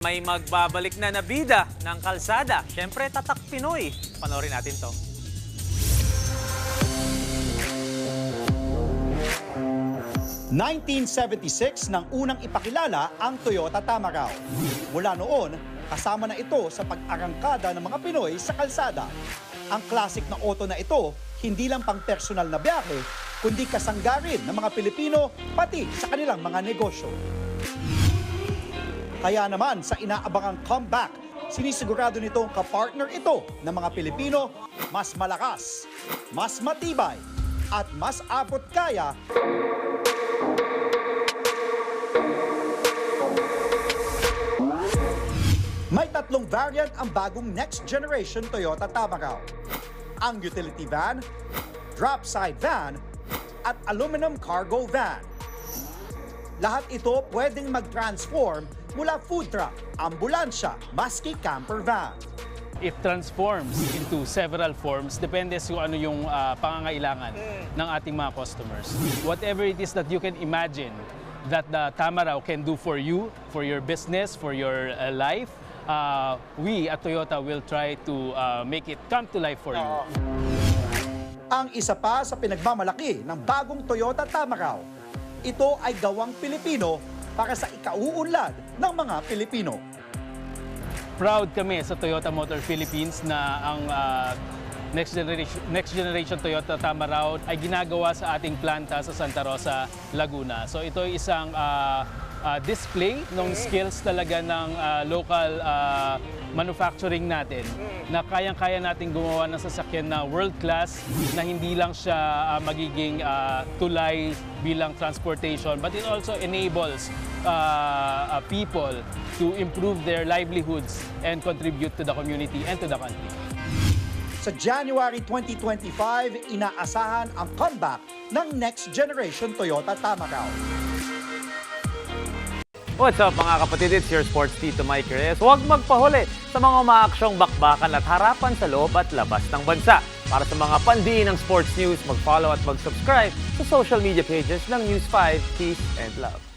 May magbabalik na bida ng kalsada. Siyempre, Tatak Pinoy. Panoorin natin to. (1976) nang unang ipakilala ang Toyota Tamaraw. Mula noon, kasama na ito sa pag-arangkada ng mga Pinoy sa kalsada. Ang classic na auto na ito, hindi lang pang personal na biyahe, kundi kasangga rin ng mga Pilipino pati sa kanilang mga negosyo. Kaya naman sa inaabangang comeback, sinisigurado nitong kapartner ito ng mga Pilipino mas malakas, mas matibay, at mas abot kaya may tatlong variant ang bagong next generation Toyota Tamaraw. Ang utility van, drop side van, at aluminum cargo van. Lahat ito pwedeng mag-transform mula food truck, ambulansya, maski camper van. It transforms into several forms, depende sa ano yung pangangailangan ng ating mga customers. Whatever it is that you can imagine that the Tamaraw can do for you, for your business, for your life, we at Toyota will try to make it come to life for you. Ang isa pa sa pinagmamalaki ng bagong Toyota Tamaraw, ito ay gawang Pilipino para sa ikauunlad ng mga Pilipino. Proud kami sa Toyota Motor Philippines na ang next generation Toyota Tamaraw ay ginagawa sa ating planta sa Santa Rosa, Laguna. So ito ay isang display ng skills talaga ng local manufacturing natin na kayang-kaya natin gumawa ng sasakyan na world class na hindi lang siya magiging tulay bilang transportation, but it also enables people to improve their livelihoods and contribute to the community and to the country. Sa January 2025, inaasahan ang comeback ng next generation Toyota Tamaraw. What's up mga kapatid? It's your sports Tito Mike Reyes. Huwag magpahuli sa mga umaaksyong bakbakan at harapan sa loob at labas ng bansa. Para sa mga pandiin ng sports news, mag-follow at mag-subscribe sa social media pages ng News 5. Peace and love.